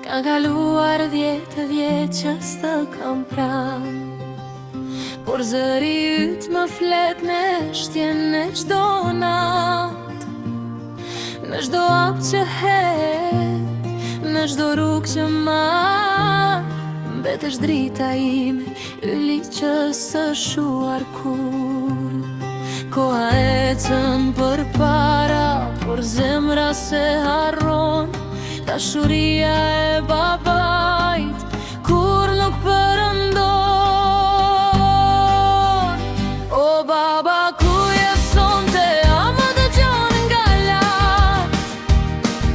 Ka kaluar 10 vjet që s'të kam pranë, por zëri yt më flet me shtjen në çdo natë, në çdo hap që het, në çdo rrugë që marr, mbetesh drita ime, yli që së shuar kur. Koha ecën përpara, por zemra se harron, dashuria e babait kur nuk përëndon. O baba, ku je sonte, a më dëgjon nga lart?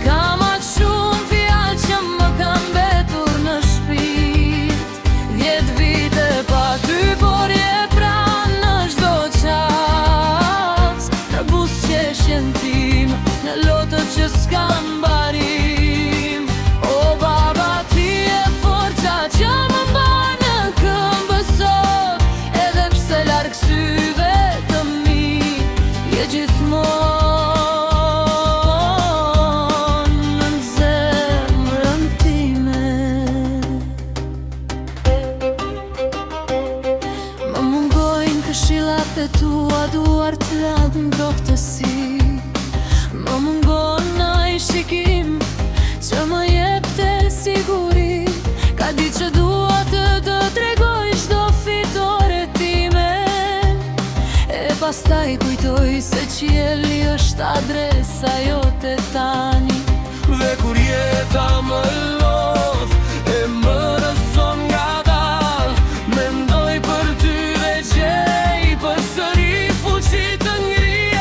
Kam aq shumë fjalë që më kanë mbetur në shpirt, 10 vite pa ty, por je pranë në çdo qas, në buzëqeshjen time, në lotët që s'kan barim. Këshillat e tua duar të radhë ngrohtësi, më mungon ai shikim që më jep të siguri. Ka ditë që dua të tregoj çdo fitore time, e pastaj kujtoj se qielli është adresa jote tani. Dhe kur jeta më lodh e më rëson ngadalë, mendoj për ty dhe gjej përsëri fuqi të ngrihet.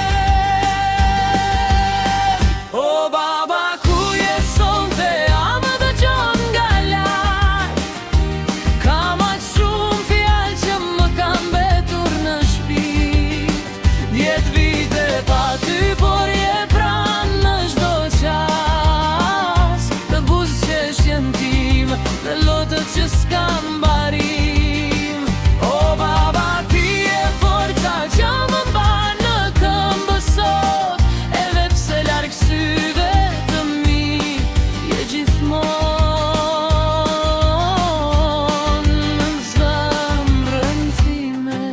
O baba, ku je sonte, a më dëgjon nga lart? Kam aq shumë fjalë që më kanë mbetur në shpirt, 10 vite pa ty, por je pranë në çdo qas, të buzëqeshjen time, në lotët që s'kan barim. O baba, ti je forca që më mban në këmbë sot, edhe pse larg syve të mi, je gjithmonë në zemrën time.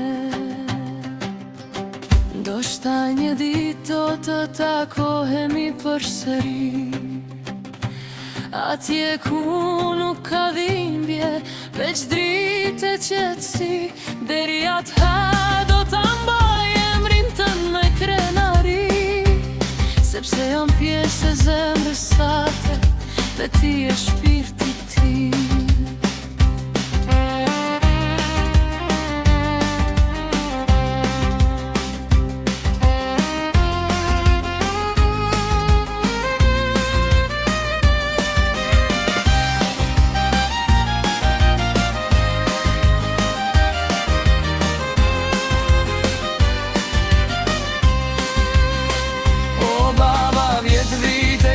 Ndoshta një ditë do të takohemi përsëri, atje ku nuk ka dhimbje, veç dritë e qetësi. Deri atëherë do ta mbaj emrin tënd me krenari, sepse jam pjesë e zemrës sate dhe ti je shpirti tim.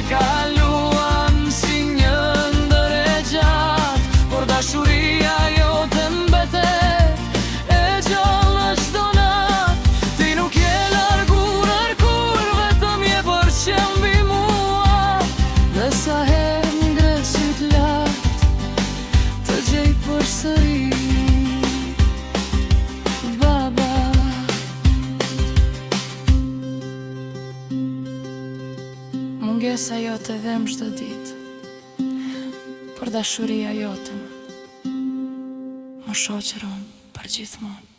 Kaluan si një ndër e gjatë, por dashuria jote mbetet e gjallë në çdo natë. Ti nuk je larguar kur, vetëm je përqell mbi mua, dhe sa herë ngre syt lart të gjej përsëri. Baba, mungesa jote dhem çdo ditë, por dashuria jote më shoqëron për gjithmonë.